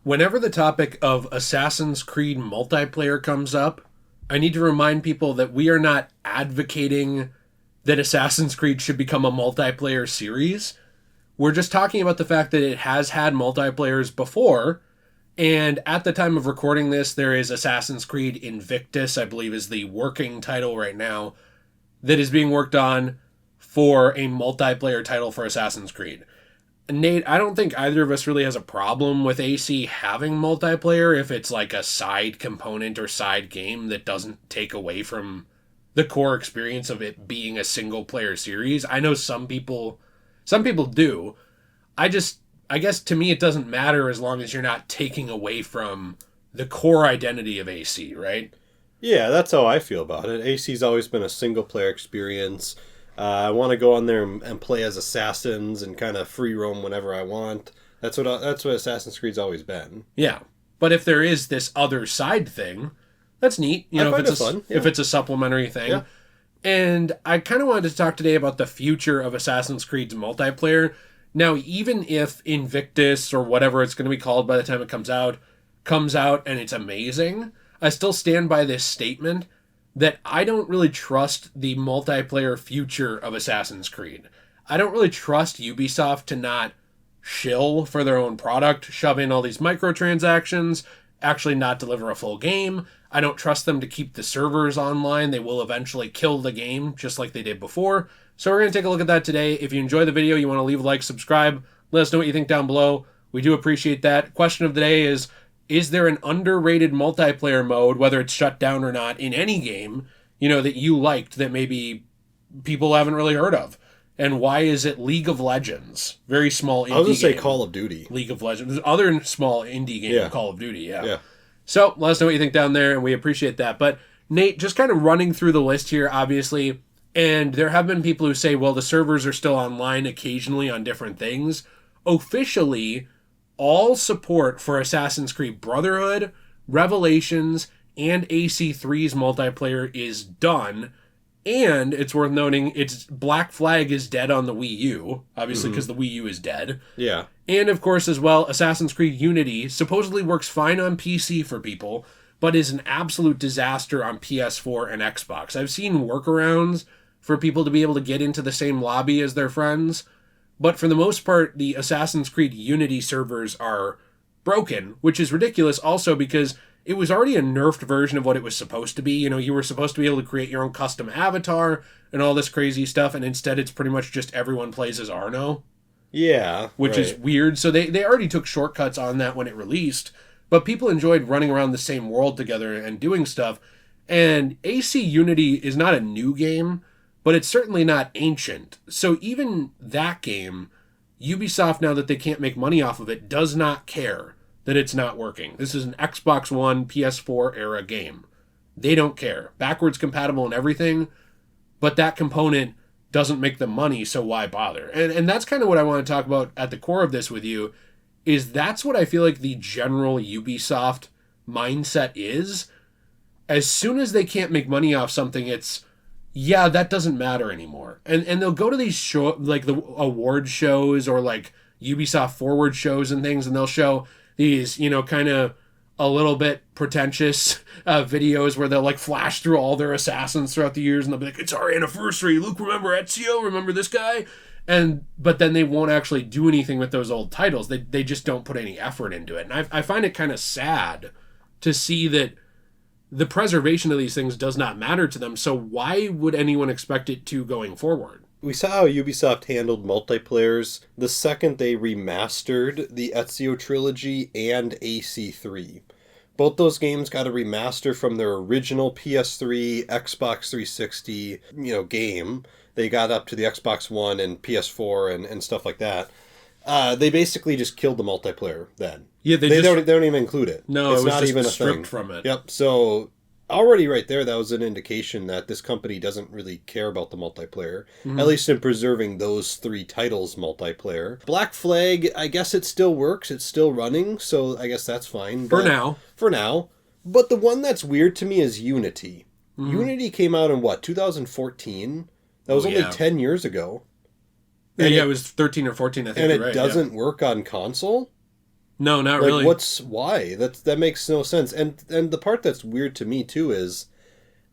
Whenever the topic of Assassin's Creed multiplayer comes up, I need to remind people that we are not advocating that Assassin's Creed should become a multiplayer series. We're just talking about the fact that it has had multiplayers before, and at the time of recording this, there is Assassin's Creed Invictus, I believe is the working title right now, that is being worked on for a multiplayer title for Assassin's Creed. Nate, I don't think either of us really has a problem with AC having multiplayer if it's like a side component or side game that doesn't take away from the core experience of it being a single player series. I know some people do. I guess to me it doesn't matter as long as you're not taking away from the core identity of AC, right? Yeah, that's how I feel about it. AC's always been a single player experience. I want to go on there and play as assassins and kind of free roam whenever I want. That's what Assassin's Creed's always been. Yeah, but if there is this other side thing, that's neat. You know, I find it fun. Yeah. If it's a supplementary thing. Yeah. And I kind of wanted to talk today about the future of Assassin's Creed's multiplayer. Now, even if Invictus or whatever it's going to be called by the time it comes out and it's amazing, I still stand by this statement that I don't really trust the multiplayer future of Assassin's Creed. I don't really trust Ubisoft to not shill for their own product, shove in all these microtransactions, actually not deliver a full game. I don't trust them to keep the servers online. They will eventually kill the game, just like they did before. So we're going to take a look at that today. If you enjoy the video, you want to leave a like, subscribe, let us know what you think down below. We do appreciate that. Question of the day is there an underrated multiplayer mode, whether it's shut down or not, in any game, that you liked that maybe people haven't really heard of? And why is it League of Legends? Very small indie game. I was going to say Call of Duty. League of Legends. Other small indie game, Yeah. Call of Duty, Yeah. So let us know what you think down there, and we appreciate that. But Nate, just kind of running through the list here, obviously, and there have been people who say, well, the servers are still online occasionally on different things. Officially, all support for Assassin's Creed Brotherhood, Revelations, and AC3's multiplayer is done. And it's worth noting, its Black Flag is dead on the Wii U, obviously because the Wii U is dead. Yeah. And of course, as well, Assassin's Creed Unity supposedly works fine on PC for people, but is an absolute disaster on PS4 and Xbox. I've seen workarounds for people to be able to get into the same lobby as their friends, but for the most part, the Assassin's Creed Unity servers are broken, which is ridiculous also because it was already a nerfed version of what it was supposed to be. You were supposed to be able to create your own custom avatar and all this crazy stuff, and instead it's pretty much just everyone plays as Arno. Yeah. Which is weird. So they already took shortcuts on that when it released, but people enjoyed running around the same world together and doing stuff. And AC Unity is not a new game, but it's certainly not ancient. So even that game, Ubisoft, now that they can't make money off of it, does not care that it's not working. This is an Xbox One, PS4 era game. They don't care. Backwards compatible and everything, but that component doesn't make them money, so why bother? And that's kind of what I want to talk about at the core of this with you, is that's what I feel like the general Ubisoft mindset is. As soon as they can't make money off something, it's, yeah, that doesn't matter anymore. And they'll go to these like the award shows or like Ubisoft Forward shows and things, and they'll show these, kind of a little bit pretentious videos where they'll like flash through all their assassins throughout the years, and they'll be like, it's our anniversary. Luke, remember Ezio? Remember this guy? But then they won't actually do anything with those old titles. They just don't put any effort into it. And I find it kind of sad to see that the preservation of these things does not matter to them. So why would anyone expect it to going forward? We saw how Ubisoft handled multiplayers the second they remastered the Ezio trilogy and AC3. Both those games got a remaster from their original PS3, Xbox 360, game. They got up to the Xbox One and PS4 and stuff like that. They basically just killed the multiplayer then. Yeah, they don't even include it. No, it's it was not just even a stripped thing from it. Yep. So already right there, that was an indication that this company doesn't really care about the multiplayer, at least in preserving those three titles multiplayer. Black Flag, I guess it still works. It's still running, so I guess that's fine. For now. But the one that's weird to me is Unity. Unity came out in 2014? That was only 10 years ago. Yeah, it was 13 or 14, I think. And it doesn't work on console? No, not Like, really. why? That makes no sense. And the part that's weird to me too is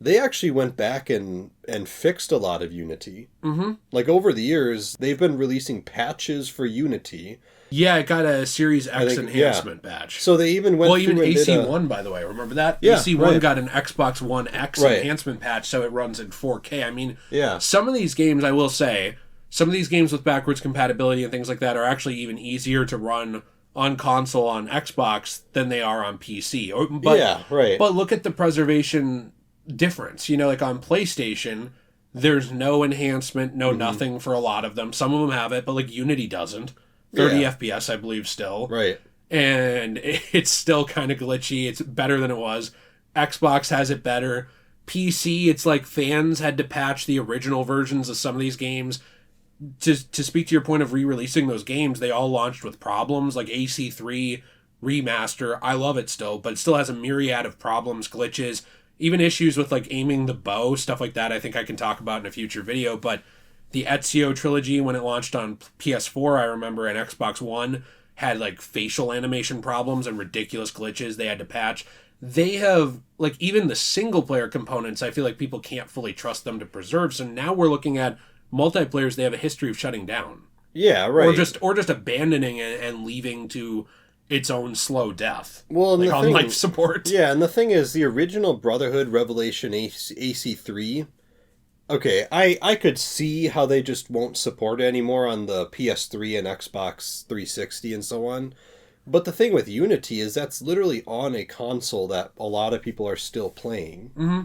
they actually went back and fixed a lot of Unity. Mm-hmm. Like over the years, they've been releasing patches for Unity. Yeah, it got a Series I X think, yeah. enhancement badge. So they even went Well, even through and did a AC1, by the way, remember that? yeah, AC1 right, got an Xbox One X right, enhancement patch, so it runs in 4K. I mean, yeah, some of these games, I will say, some of these games with backwards compatibility and things like that are actually even easier to run on console on Xbox than they are on PC. yeah, right. But look at the preservation difference. You know, like on PlayStation, there's no enhancement, no Mm-hmm. nothing for a lot of them. Some of them have it, but like Unity doesn't. 30 Yeah, FPS, I believe, still. right. And it's still kind of glitchy. It's better than it was. Xbox has it better. PC, it's like fans had to patch the original versions of some of these games. To speak to your point of re-releasing those games, they all launched with problems, like AC3 remaster. I love it still, but it still has a myriad of problems, glitches, even issues with like aiming the bow, stuff like that. I think I can talk about in a future video. But the Ezio trilogy, when it launched on PS4, I remember, and Xbox One, had like facial animation problems and ridiculous glitches they had to patch. They have, like, even the single player components, I feel like people can't fully trust them to preserve. So now we're looking at multiplayers they have a history of shutting down, Yeah, right. or just abandoning it and leaving to its own slow death, Well, and like the on thing, life support. yeah, and the thing is, the original Brotherhood Revelation AC3. Okay, I could see how they just won't support it anymore on the PS3 and Xbox 360 and so on. But the thing with Unity is that's literally on a console that a lot of people are still playing. Mm-hmm.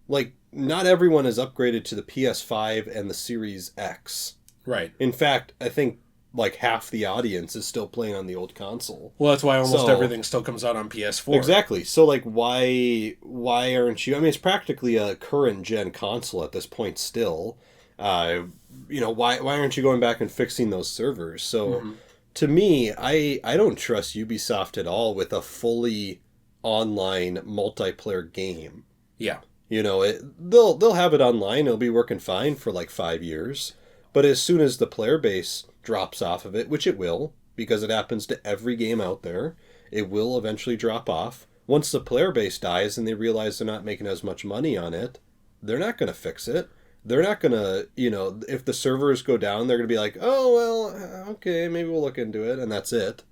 Like, not everyone is upgraded to the PS5 and the Series X. Right. In fact, I think like half the audience is still playing on the old console. Well, that's why almost So- everything still comes out on PS4. Exactly. So like why aren't you, I mean, it's practically a current gen console at this point still. Why aren't you going back and fixing those servers? So Mhm. to me, I don't trust Ubisoft at all with a fully online multiplayer game. Yeah. They'll have it online. It'll be working fine for like 5 years. But as soon as the player base drops off of it, which it will, because it happens to every game out there, it will eventually drop off. Once the player base dies and they realize they're not making as much money on it, they're not going to fix it. They're not going to, if the servers go down, they're going to be like, oh, well, okay, maybe we'll look into it, and that's it.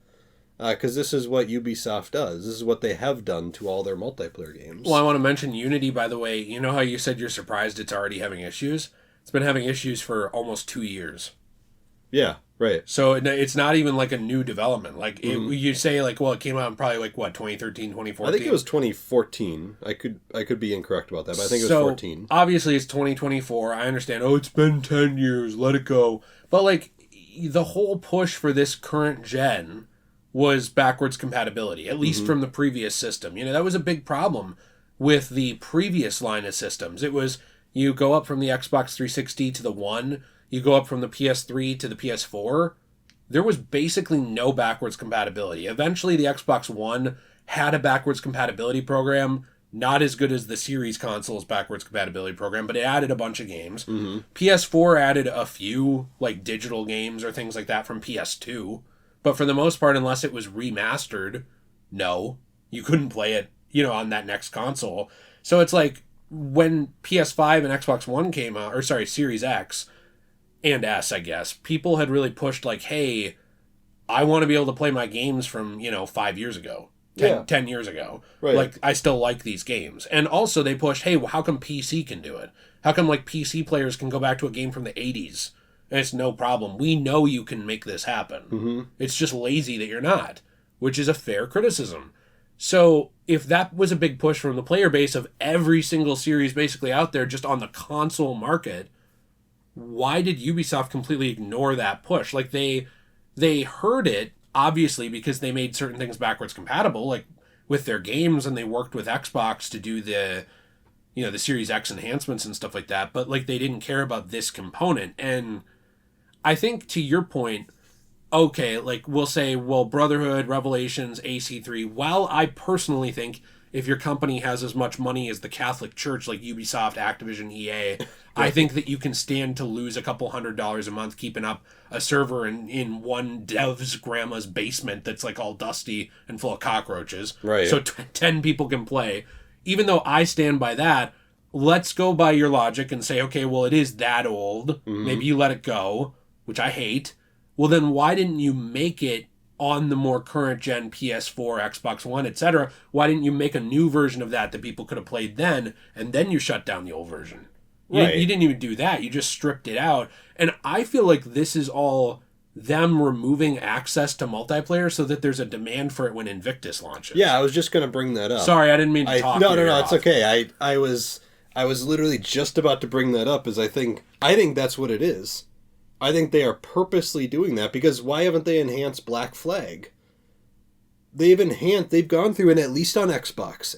Because this is what Ubisoft does. This is what they have done to all their multiplayer games. Well, I want to mention Unity, by the way. You know how you said you're surprised it's already having issues? It's been having issues for almost 2 years. Yeah, right. So it's not even like a new development. Like, Mhm. you say, like, well, it came out in probably, like, what, 2013, 2014? I think it was 2014. I could be incorrect about that, but I think it was So, 14. obviously, it's 2024. I understand. Oh, it's been 10 years. Let it go. But, like, the whole push for this current gen was backwards compatibility, at least from the previous system. That was a big problem with the previous line of systems. It was, you go up from the Xbox 360 to the One, you go up from the PS3 to the PS4. There was basically no backwards compatibility. Eventually, the Xbox One had a backwards compatibility program, not as good as the Series console's backwards compatibility program, but it added a bunch of games. Mm-hmm. PS4 added a few, like, digital games or things like that from PS2. But for the most part, unless it was remastered, no, you couldn't play it, on that next console. So it's like, when PS5 and Xbox One came out, or sorry, Series X and S, I guess, people had really pushed like, hey, I want to be able to play my games from, 5 years ago, 10 years ago. Right. Like, I still like these games. And also they pushed, hey, well, how come PC can do it? How come, like, PC players can go back to a game from the 80s? And it's no problem. We know you can make this happen. Mm-hmm. It's just lazy that you're not, which is a fair criticism. So if that was a big push from the player base of every single series basically out there just on the console market, why did Ubisoft completely ignore that push? Like, they heard it, obviously, because they made certain things backwards compatible, like with their games, and they worked with Xbox to do the Series X enhancements and stuff like that, but like they didn't care about this component. And I think, to your point, okay, like we'll say, well, Brotherhood, Revelations, AC3, while I personally think if your company has as much money as the Catholic Church, like Ubisoft, Activision, EA, I think that you can stand to lose a couple $100 a month keeping up a server in one dev's grandma's basement that's like all dusty and full of cockroaches. Right. So 10 people can play. Even though I stand by that, let's go by your logic and say, okay, well, it is that old. Maybe you let it go, which I hate. Well, then why didn't you make it on the more current gen PS4, Xbox One, etc.? Why didn't you make a new version of that people could have played then, and then you shut down the old version? You didn't even do that. You just stripped it out. And I feel like this is all them removing access to multiplayer so that there's a demand for it when Invictus launches. Yeah, I was just going to bring that up. Sorry, I didn't mean to talk. No, off. it's okay. I was literally just about to bring that up, as I think that's what it is. I think they are purposely doing that, because why haven't they enhanced Black Flag? They've gone through, and at least on Xbox,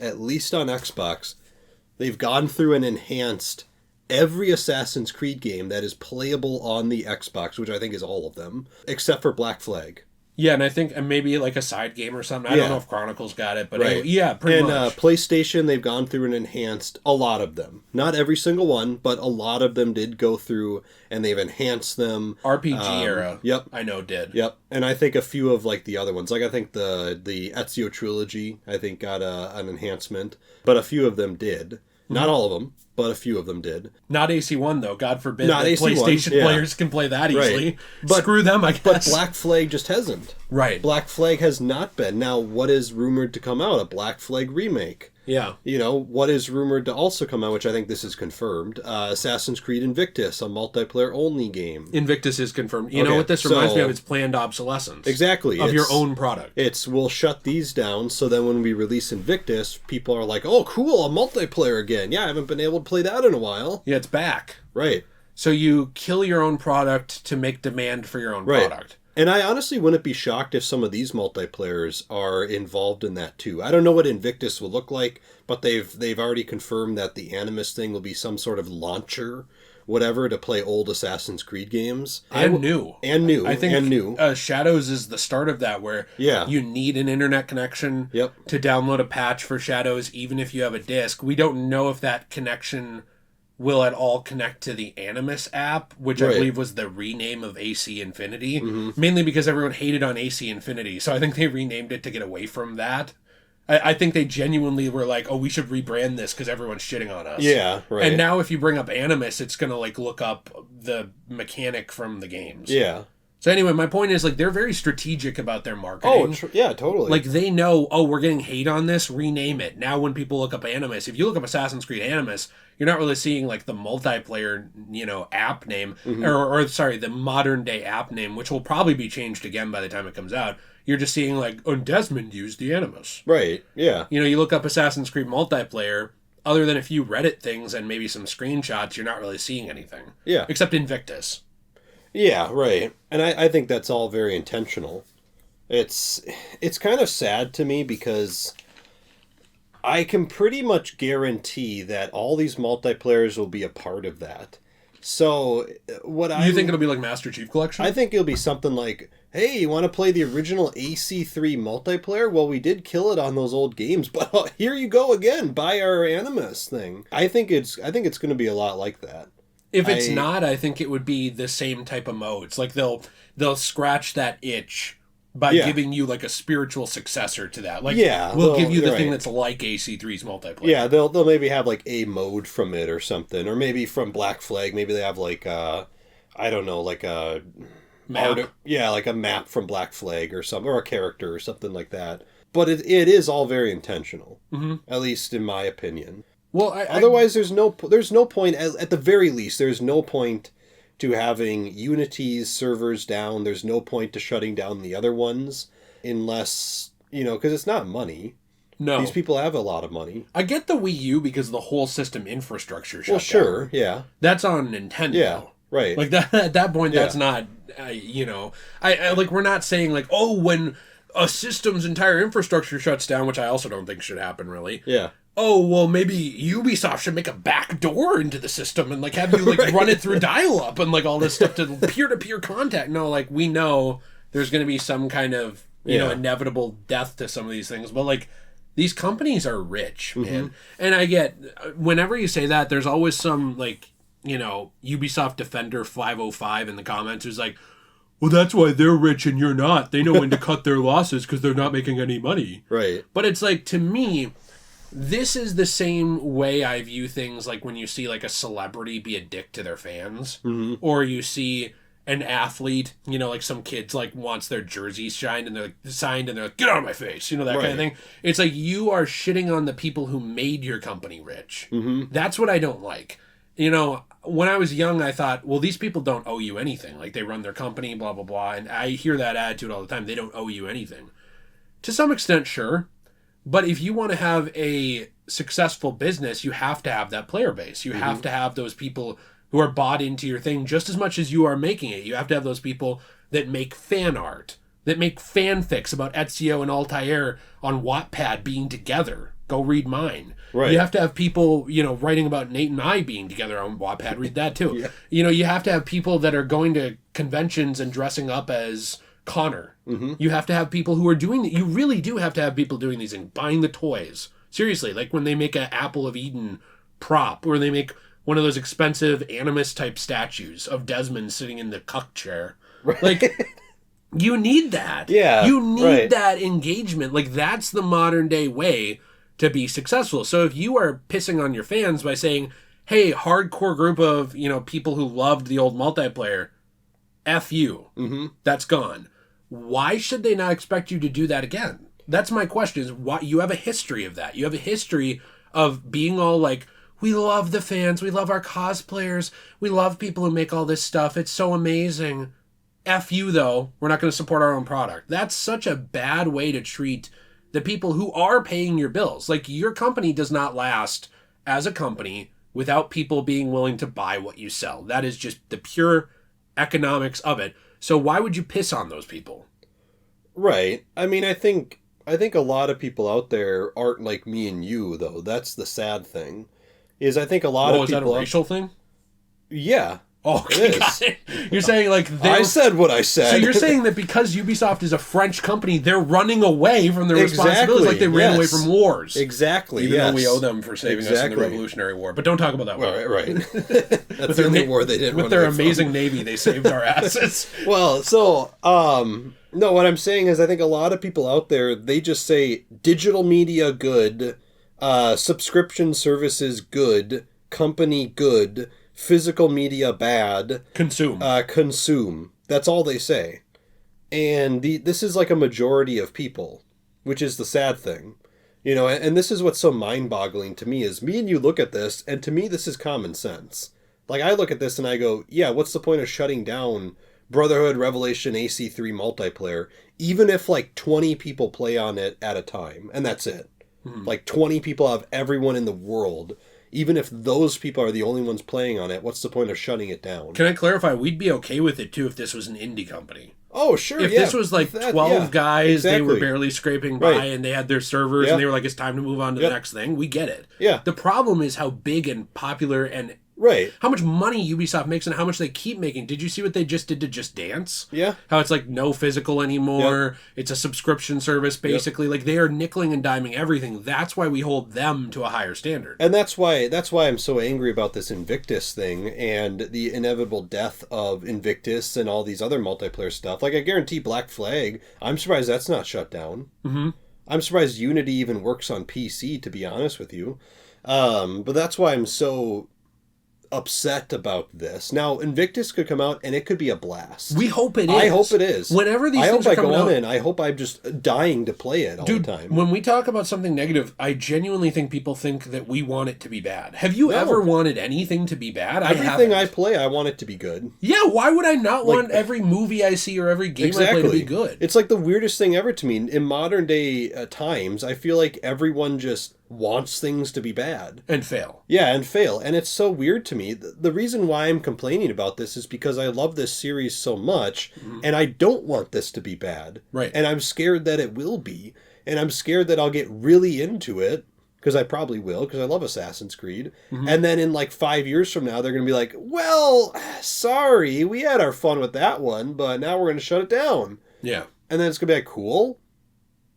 they've gone through and enhanced every Assassin's Creed game that is playable on the Xbox, which I think is all of them, except for Black Flag. Yeah, and I think maybe like a side game or something. I don't know if Chronicles got it, but anyway, pretty much. And PlayStation, they've gone through and enhanced a lot of them. Not every single one, but a lot of them did go through, and they've enhanced them. RPG era. Yep. I know did. Yep. And I think a few of like the other ones, like I think the Ezio trilogy, I think got an enhancement, but a few of them did. Not all of them, but a few of them did. Not AC1, though. God forbid Not that AC1, PlayStation players can play that easily. Right. But, screw them, I guess. But Black Flag just hasn't. Right. Black Flag has not been. Now, what is rumored to come out? A Black Flag remake. Yeah. You know, what is rumored to also come out, which I think this is confirmed, Assassin's Creed Invictus, a multiplayer-only game. Invictus is confirmed. You know what this reminds me of? It's planned obsolescence. Exactly. Of your own product. We'll shut these down, so then when we release Invictus, people are like, oh, cool, a multiplayer again. Yeah, I haven't been able to play that in a while. Yeah, it's back. Right. So you kill your own product to make demand for your own product. And I honestly wouldn't be shocked if some of these multiplayers are involved in that too. I don't know what Invictus will look like, but they've already confirmed that the Animus thing will be some sort of launcher, whatever, to play old Assassin's Creed games. New. I think new. Shadows is the start of that, where you need an internet connection to download a patch for Shadows, even if you have a disc. We don't know if that connection will at all connect to the Animus app, which I believe was the rename of AC Infinity, mainly because everyone hated on AC Infinity, so I think they renamed it to get away from that. I think they genuinely were like, oh, we should rebrand this because everyone's shitting on us. Yeah, right. And now if you bring up Animus, it's going to like look up the mechanic from the games. Yeah. So anyway, my point is, like, they're very strategic about their marketing. Oh, yeah, totally. Like, they know, oh, we're getting hate on this, rename it. Now when people look up Animus, if you look up Assassin's Creed Animus, you're not really seeing, like, the multiplayer, app name, or sorry, the modern-day app name, which will probably be changed again by the time it comes out. You're just seeing, like, oh, Desmond used the Animus. Right, yeah. You look up Assassin's Creed multiplayer, other than a few Reddit things and maybe some screenshots, you're not really seeing anything. Yeah. Except Invictus. Yeah, right. And I think that's all very intentional. It's kind of sad to me because I can pretty much guarantee that all these multiplayers will be a part of that. So you think it'll be like Master Chief Collection? I think it'll be something like, hey, you want to play the original AC3 multiplayer? Well, we did kill it on those old games, but here you go again. Buy our Animus thing. I think it's going to be a lot like that. If it's not, I think it would be the same type of modes. Like they'll scratch that itch by giving you like a spiritual successor to that. Like we'll give you the thing that's like AC3's multiplayer. Yeah, they'll maybe have like a mode from it or something, or maybe from Black Flag. Maybe they have like I don't know, like a map. Like a map from Black Flag or something, or a character or something like that. But it is all very intentional, at least in my opinion. Well, otherwise, there's no point. At the very least, there's no point to having Unity's servers down. There's no point to shutting down the other ones, unless because it's not money. No, these people have a lot of money. I get the Wii U because the whole system infrastructure shut down. Sure, yeah, that's on Nintendo. Yeah, right. Like that at that point, that's not. I like we're not saying like, oh, when a system's entire infrastructure shuts down, which I also don't think should happen really. Yeah. Oh, well, maybe Ubisoft should make a back door into the system and, like, have you, like, run it through dial-up and, like, all this stuff to peer-to-peer contact. No, like, we know there's going to be some kind of, inevitable death to some of these things. But, like, these companies are rich, man. And I get, whenever you say that, there's always some, like, you know, Ubisoft Defender 505 in the comments who's like, well, that's why they're rich and you're not. They know when to cut their losses because they're not making any money. Right. But it's like, to me, this is the same way I view things like when you see like a celebrity be a dick to their fans, or you see an athlete, you know, like some kids like wants their jerseys signed and they're like, get out of my face, you know, that kind of thing. It's like you are shitting on the people who made your company rich. That's what I don't like. You know, when I was young, I thought, well, these people don't owe you anything. Like, they run their company, blah, blah, blah. And I hear that attitude all the time. They don't owe you anything. To some extent, sure. But if you want to have a successful business, you have to have that player base. You have to have those people who are bought into your thing just as much as you are making it. You have to have those people that make fan art, that make fanfics about Ezio and Altair on Wattpad being together. Go read mine. Right. You have to have people, you know, writing about Nate and I being together on Wattpad. Read that too. You know, you have to have people that are going to conventions and dressing up as Connor. You have to have people who are doing that. You really do have to have people doing these things, buying the toys. Seriously, like when they make an Apple of Eden prop, or they make one of those expensive Animus type statues of Desmond sitting in the cuck chair. Right. Like, you need that. Yeah. You need that engagement. Like, that's the modern day way to be successful. So if you are pissing on your fans by saying, hey, hardcore group of, you know, people who loved the old multiplayer, F you, that's gone. Why should they not expect you to do that again? That's my question, is why you have a history of that. You have a history of being all like, we love the fans, we love our cosplayers, we love people who make all this stuff, it's so amazing. F you, though, we're not going to support our own product. That's such a bad way to treat the people who are paying your bills. Like, your company does not last as a company without people being willing to buy what you sell. That is just the pure economics of it. So why would you piss on those people? Right. I mean, I think a lot of people out there aren't like me and you, though. That's the sad thing. Is I think a lot of people... is that a racial thing? Yeah. Oh, okay, got it. You're saying like I said what I said. So you're saying that because Ubisoft is a French company, they're running away from their responsibilities, like they ran away from wars. Exactly. Even though we owe them for saving us in the Revolutionary War. But don't talk about that war. Right. That's the only war they didn't with their amazing navy, they saved our asses. Well, so no, what I'm saying is I think a lot of people out there, they just say digital media good, subscription services good, company good, physical media bad. Consume. That's all they say. And this is like a majority of people, which is the sad thing. You know, and this is what's so mind-boggling to me is me and you look at this, and to me this is common sense. Like, I look at this and I go, yeah, what's the point of shutting down Brotherhood Revelation AC3 multiplayer, even if like 20 people play on it at a time, and that's it. Like 20 people out of everyone in the world. Even if those people are the only ones playing on it, what's the point of shutting it down? Can I clarify? We'd be okay with it, too, if this was an indie company. Oh, sure, If this was like 12 guys, they were barely scraping by, and they had their servers, and they were like, it's time to move on to the next thing, we get it. Yeah. The problem is how big and popular and how much money Ubisoft makes and how much they keep making. Did you see what they just did to Just Dance? Yeah. How it's like no physical anymore. It's a subscription service, basically. Like, they are nickeling and diming everything. That's why we hold them to a higher standard. And that's why I'm so angry about this Invictus thing and the inevitable death of Invictus and all these other multiplayer stuff. Like, I guarantee Black Flag, I'm surprised that's not shut down. I'm surprised Unity even works on PC, to be honest with you. But that's why I'm so upset about this. Now, Invictus could come out and it could be a blast. We hope it is. I hope it is. Whenever these things are coming out, I hope I'm just dying to play it all the time. When we talk about something negative, I genuinely think people think that we want it to be bad. Have you ever wanted anything to be bad? Everything I play, I want it to be good. Yeah, why would I not want every movie I see or every game I play to be good? It's like the weirdest thing ever to me. In modern day times, I feel like everyone just wants things to be bad. And fail. Yeah, and fail. And it's so weird to me. The reason why I'm complaining about this is because I love this series so much, and I don't want this to be bad. Right. And I'm scared that it will be. And I'm scared that I'll get really into it, because I probably will, because I love Assassin's Creed. And then in like 5 years from now, they're going to be like, well, sorry, we had our fun with that one, but now we're going to shut it down. Yeah. And then it's going to be like, cool.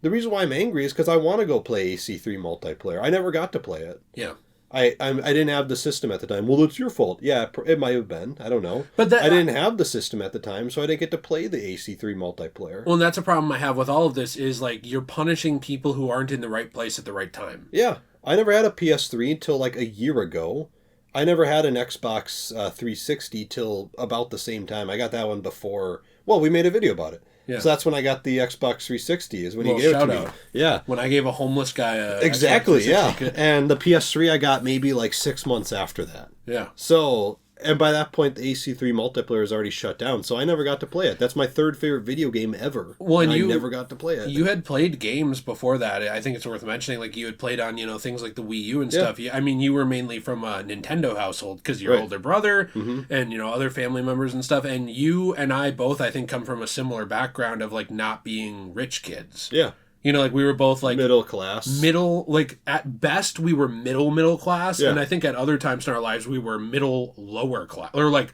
The reason why I'm angry is because I want to go play AC3 multiplayer. I never got to play it. Yeah. I didn't have the system at the time. Well, it's your fault. Yeah, it might have been. I don't know. But that, I didn't have the system at the time, so I didn't get to play the AC3 multiplayer. Well, and that's a problem I have with all of this is, like, you're punishing people who aren't in the right place at the right time. Yeah. I never had a PS3 until like a year ago. I never had an Xbox 360 till about the same time. I got that one before. Well, we made a video about it. Yeah. So that's when I got the Xbox 360 is when he gave it to me. Yeah. When I gave a homeless guy a Exactly, yeah. And the PS3 I got maybe like 6 months after that. Yeah. So, and by that point the AC3 multiplayer is already shut down, so I never got to play it. That's my third favorite video game ever. Well, and I never got to play it. You had played games before that. I think it's worth mentioning. Like, you had played on, things like the Wii U and stuff. I mean, you were mainly from a Nintendo household because your older brother and, other family members and stuff. And you and I both, I think, come from a similar background of, like, not being rich kids. Yeah. Like, we were both, like... Middle class. Like, at best, we were middle class. Yeah. And I think at other times in our lives, we were lower class. Or, like,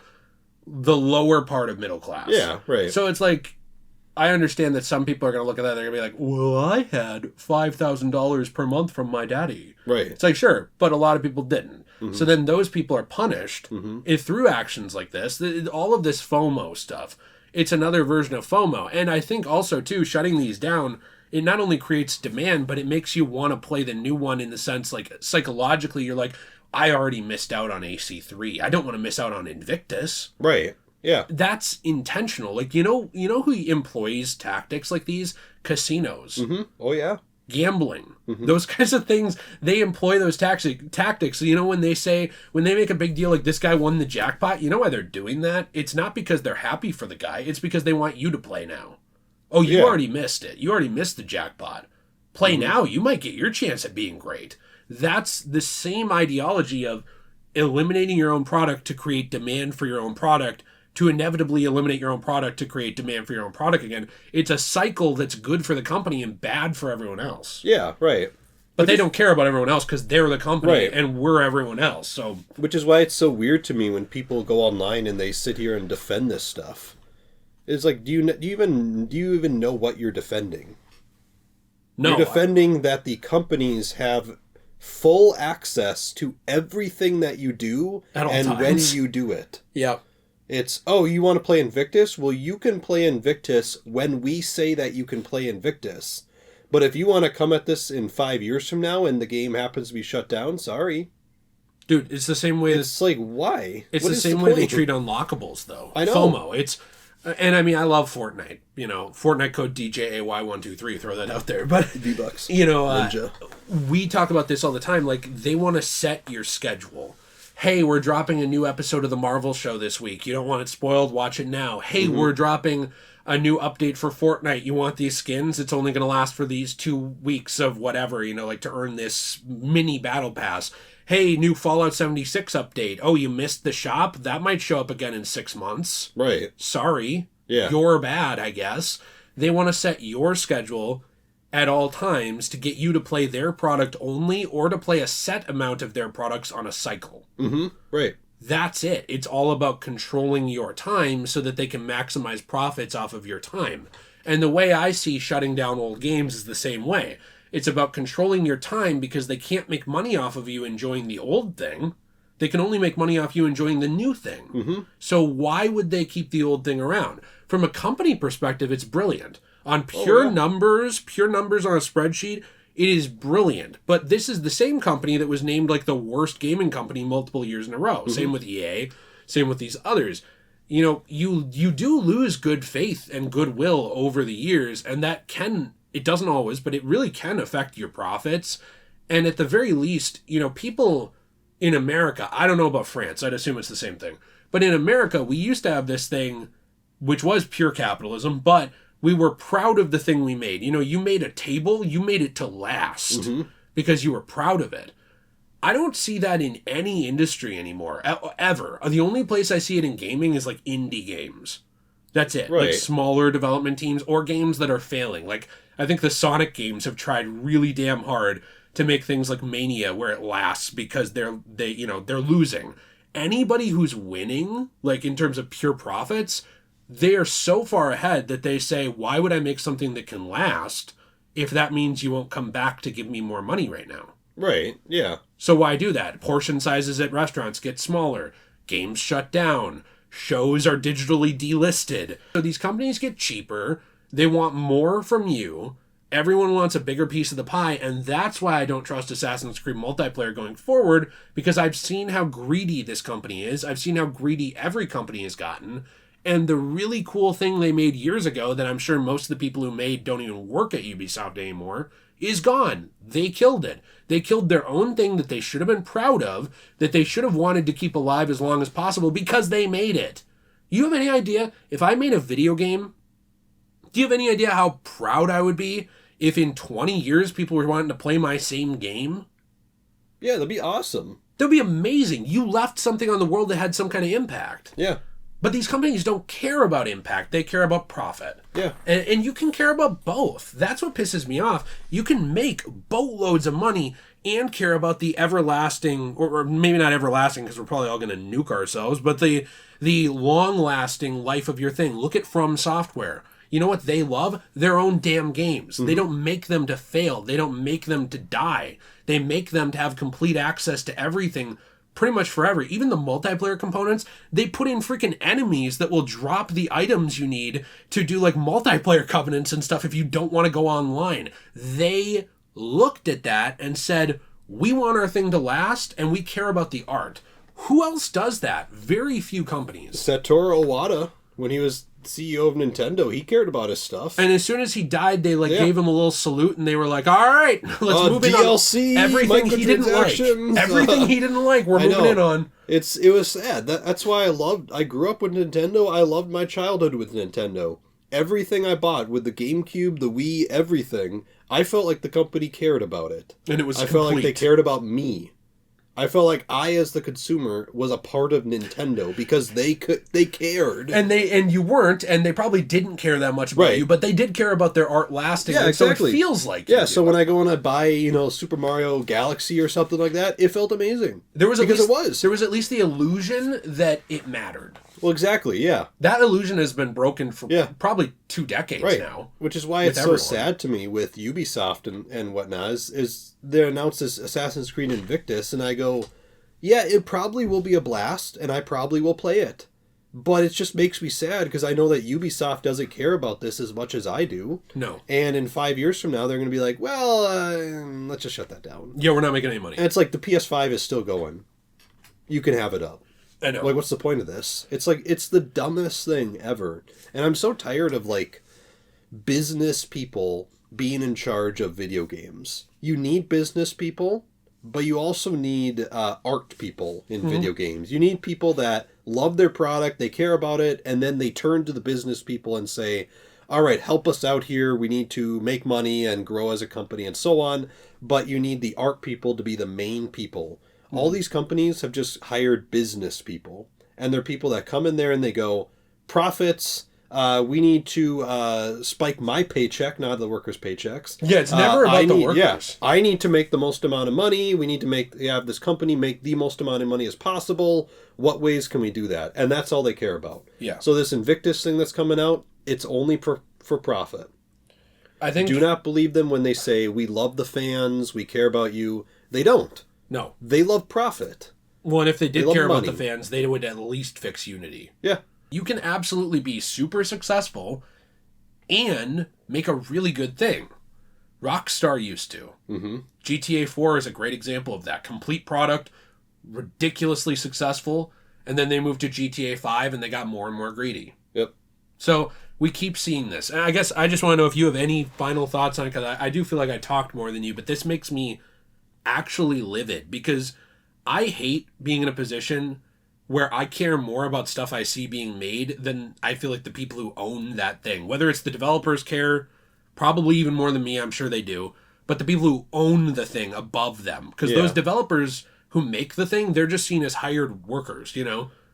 the lower part of middle class. Yeah, right. So it's like... I understand that some people are going to look at that and they're going to be like, well, I had $5,000 per month from my daddy. Right. It's like, sure, but a lot of people didn't. So then those people are punished through actions like this. All of this FOMO stuff, it's another version of FOMO. And I think also, too, shutting these down... It not only creates demand, but it makes you want to play the new one in the sense, like, psychologically, you're like, I already missed out on AC3. I don't want to miss out on Invictus. Right. Yeah. That's intentional. Like, you know who employs tactics like these? Casinos. Mm-hmm. Oh, yeah. Gambling. Those kinds of things, they employ those tactics. When they make a big deal like this guy won the jackpot, you know why they're doing that? It's not because they're happy for the guy. It's because they want you to play now. Oh, you already missed it. You already missed the jackpot. Play now. You might get your chance at being great. That's the same ideology of eliminating your own product to create demand for your own product, to inevitably eliminate your own product to create demand for your own product again. It's a cycle that's good for the company and bad for everyone else. Yeah, right. But they don't care about everyone else because they're the company and we're everyone else. So, which is why it's so weird to me when people go online and they sit here and defend this stuff. It's like, do you even know what you're defending? No. You're defending that the companies have full access to everything that you do and when you do it. Yeah. It's, you want to play Invictus? Well, you can play Invictus when we say that you can play Invictus. But if you want to come at this in 5 years from now and the game happens to be shut down, sorry. Dude, it's the same way... It's like, why? It's the same way they treat unlockables, though. I know. FOMO. And I mean, I love Fortnite. Fortnite code DJAY123. Throw that out there. But V-Bucks. Ninja. We talk about this all the time. Like, they want to set your schedule. Hey, we're dropping a new episode of the Marvel show this week. You don't want it spoiled? Watch it now. Hey, we're dropping a new update for Fortnite. You want these skins? It's only going to last for these 2 weeks of whatever, like to earn this mini battle pass. Hey, new Fallout 76 update. Oh, you missed the shop? That might show up again in 6 months. Right. Sorry. Yeah. You're bad, I guess. They want to set your schedule at all times to get you to play their product only or to play a set amount of their products on a cycle. Right. That's it. It's all about controlling your time so that they can maximize profits off of your time. And the way I see shutting down old games is the same way. It's about controlling your time because they can't make money off of you enjoying the old thing. They can only make money off you enjoying the new thing. So why would they keep the old thing around? From a company perspective, it's brilliant. On pure numbers on a spreadsheet, it is brilliant. But this is the same company that was named like the worst gaming company multiple years in a row. Same with EA, same with these others. You do lose good faith and goodwill over the years, and that can... It doesn't always, but it really can affect your profits. And at the very least, people in America, I don't know about France, I'd assume it's the same thing. But in America, we used to have this thing, which was pure capitalism, but we were proud of the thing we made. You made a table, you made it to last because you were proud of it. I don't see that in any industry anymore, ever. The only place I see it in gaming is like indie games. That's it. Right. Like smaller development teams or games that are failing. Like, I think the Sonic games have tried really damn hard to make things like Mania where it lasts because they're losing. Anybody who's winning, like in terms of pure profits, they are so far ahead that they say, why would I make something that can last if that means you won't come back to give me more money right now. Right, yeah. So why do that? Portion sizes at restaurants get smaller. Games shut down. Shows are digitally delisted. So these companies get cheaper. They want more from you. Everyone wants a bigger piece of the pie, and that's why I don't trust Assassin's Creed multiplayer going forward, because I've seen how greedy this company is. I've seen how greedy every company has gotten. And the really cool thing they made years ago that I'm sure most of the people who made don't even work at Ubisoft anymore is gone. They killed it. They killed their own thing that they should have been proud of, that they should have wanted to keep alive as long as possible because they made it. You have any idea if I made a video game? Do you have any idea how proud I would be if in 20 years people were wanting to play my same game? Yeah, that'd be awesome. That'd be amazing. You left something on the world that had some kind of impact. Yeah. But these companies don't care about impact. They care about profit. Yeah. And you can care about both. That's what pisses me off. You can make boatloads of money and care about the everlasting, or maybe not everlasting because we're probably all going to nuke ourselves, but the long-lasting life of your thing. Look at From Software. You know what they love? Their own damn games. Mm-hmm. They don't make them to fail. They don't make them to die. They make them to have complete access to everything pretty much forever. Even the multiplayer components, they put in freaking enemies that will drop the items you need to do like multiplayer covenants and stuff if you don't want to go online. They looked at that and said, we want our thing to last and we care about the art. Who else does that? Very few companies. Satoru Iwata, when he was CEO of Nintendo, he cared about his stuff. And as soon as he died, they gave him a little salute and they were like, all right, let's move in DLC, on everything he didn't like. Everything he didn't like, we're moving in on. It was sad. That's why I grew up with Nintendo. I loved my childhood with Nintendo. Everything I bought with the GameCube, the Wii, everything, I felt like the company cared about it. And it was complete. Felt like they cared about me. I felt like I, as the consumer, was a part of Nintendo because they cared, and you weren't, and they probably didn't care that much about you, but they did care about their art lasting. Yeah, exactly. So it feels like so when I go and I buy Super Mario Galaxy or something like that, it felt amazing. There was at least the illusion that it mattered. Well, exactly, yeah. That illusion has been broken for probably 2 decades now. Which is why it's so sad to me with Ubisoft and whatnot, is they announced this Assassin's Creed Invictus, and I go, yeah, it probably will be a blast, and I probably will play it. But it just makes me sad, because I know that Ubisoft doesn't care about this as much as I do. No. And in 5 years from now, they're going to be like, well, let's just shut that down. Yeah, we're not making any money. And it's like the PS5 is still going. You can have it up. I know. Like, what's the point of this? It's like, it's the dumbest thing ever. And I'm so tired of, business people being in charge of video games. You need business people, but you also need art people in video games. You need people that love their product, they care about it, and then they turn to the business people and say, all right, help us out here. We need to make money and grow as a company and so on. But you need the art people to be the main people. All these companies have just hired business people, and they're people that come in there and they go, profits, we need to spike my paycheck, not the workers' paychecks. Yeah, it's never about the workers. Yeah, I need to make the most amount of money. We need to have this company make the most amount of money as possible. What ways can we do that? And that's all they care about. Yeah. So this Invictus thing that's coming out, it's only for profit. I think. Do not believe them when they say, we love the fans, we care about you. They don't. No. They love profit. Well, and if they did care about the fans, they would at least fix Unity. Yeah. You can absolutely be super successful and make a really good thing. Rockstar used to. Mm-hmm. GTA 4 is a great example of that. Complete product, ridiculously successful, and then they moved to GTA 5 and they got more and more greedy. Yep. So we keep seeing this. And I guess I just want to know if you have any final thoughts on it, because I do feel like I talked more than you, but this makes me actually livid, because I hate being in a position where I care more about stuff I see being made than I feel like the people who own that thing. Whether it's the developers care, probably even more than me, I'm sure they do, but the people who own the thing above them. Because those developers who make the thing, they're just seen as hired workers,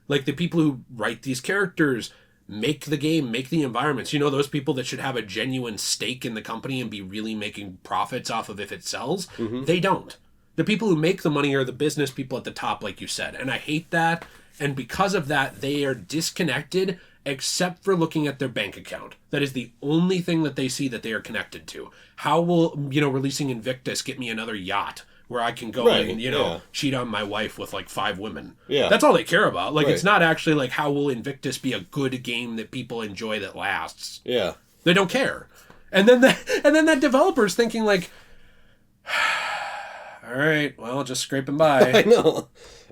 Like the people who write these characters, make the game, make the environments. Those people that should have a genuine stake in the company and be really making profits off of if it sells, they don't. The people who make the money are the business people at the top, like you said. And I hate that. And because of that, they are disconnected except for looking at their bank account. That is the only thing that they see that they are connected to. How will, releasing Invictus get me another yacht where I can go and, cheat on my wife with like 5 women? Yeah. That's all they care about. Like, it's not actually like, how will Invictus be a good game that people enjoy that lasts? Yeah. They don't care. And then that developer's thinking like, all right, well, just scraping by.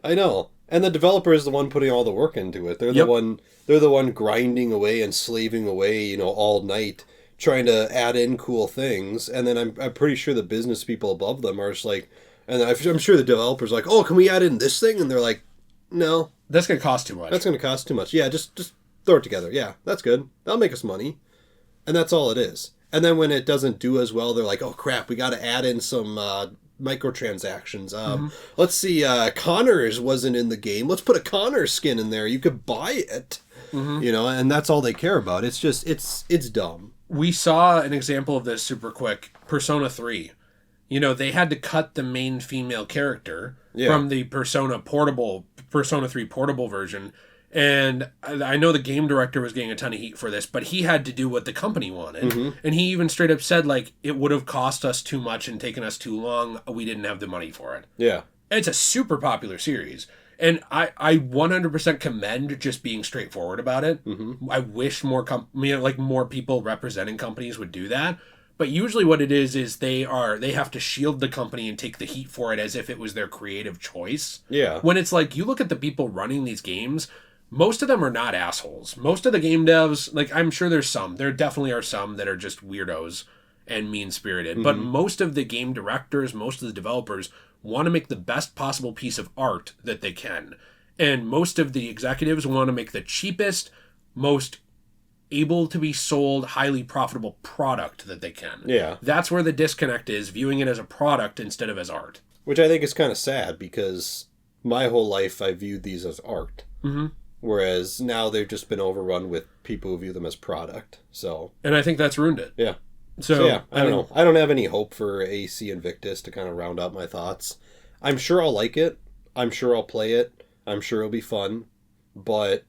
I know. And the developer is the one putting all the work into it. They're the one grinding away and slaving away, all night, trying to add in cool things. And then I'm pretty sure the business people above them are just like, and I'm sure the developer's like, oh, can we add in this thing? And they're like, no. That's going to cost too much. That's going to cost too much. Yeah, just throw it together. Yeah, that's good. That'll make us money. And that's all it is. And then when it doesn't do as well, they're like, oh, crap, we got to add in some microtransactions. Let's see, Connors wasn't in the game. Let's put a Connors skin in there. You could buy it. And that's all they care about. It's just, it's dumb. We saw an example of this super quick. Persona 3. They had to cut the main female character from the Persona 3 portable version. And I know the game director was getting a ton of heat for this, but he had to do what the company wanted. And he even straight up said, like, it would have cost us too much and taken us too long. We didn't have the money for it. Yeah. It's a super popular series. And I 100% commend just being straightforward about it. I wish more more people representing companies would do that. But usually what it is they have to shield the company and take the heat for it as if it was their creative choice. Yeah. When it's like, you look at the people running these games, most of them are not assholes. Most of the game devs, like, I'm sure there definitely are some that are just weirdos and mean-spirited. But most of the game directors, most of the developers want to make the best possible piece of art that they can. And most of the executives want to make the cheapest, most able to be sold, highly profitable product that they can. Yeah. That's where the disconnect is, viewing it as a product instead of as art. Which I think is kind of sad, because my whole life I viewed these as art. Whereas now they've just been overrun with people who view them as product. And I think that's ruined it. Yeah. So yeah, I don't know. I don't have any hope for AC Invictus to kind of round out my thoughts. I'm sure I'll like it. I'm sure I'll play it. I'm sure it'll be fun. But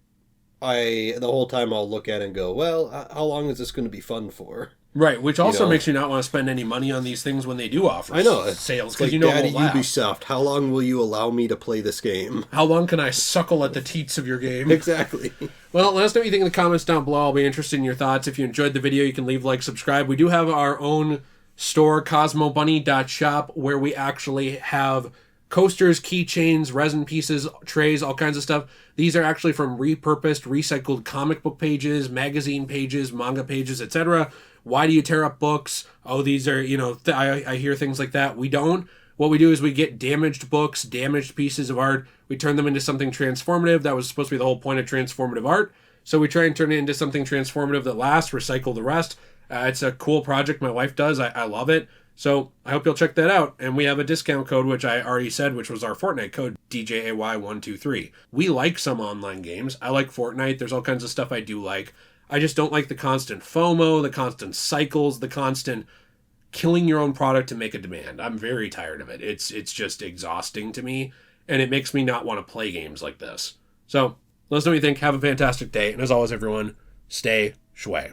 the whole time I'll look at it and go, well, how long is this going to be fun for? Right, which also makes you not want to spend any money on these things when they do offer sales. Because Daddy Ubisoft, how long will you allow me to play this game? How long can I suckle at the teats of your game? Exactly. Well, let us know what you think in the comments down below. I'll be interested in your thoughts. If you enjoyed the video, you can leave, like, subscribe. We do have our own store, cosmobunny.shop, where we actually have coasters, keychains, resin pieces, trays, all kinds of stuff. These are actually from repurposed, recycled comic book pages, magazine pages, manga pages, etc. Why do you tear up books? Oh, these are, I hear things like that. We don't. What we do is we get damaged books, damaged pieces of art. We turn them into something transformative. That was supposed to be the whole point of transformative art. So we try and turn it into something transformative that lasts, recycle the rest. It's a cool project my wife does. I love it. So I hope you'll check that out. And we have a discount code, which I already said, which was our Fortnite code, DJAY123. We like some online games. I like Fortnite. There's all kinds of stuff I do like. I just don't like the constant FOMO, the constant cycles, the constant killing your own product to make a demand. I'm very tired of it. It's just exhausting to me, and it makes me not want to play games like this. So let us know what you think. Have a fantastic day. And as always, everyone, stay shway.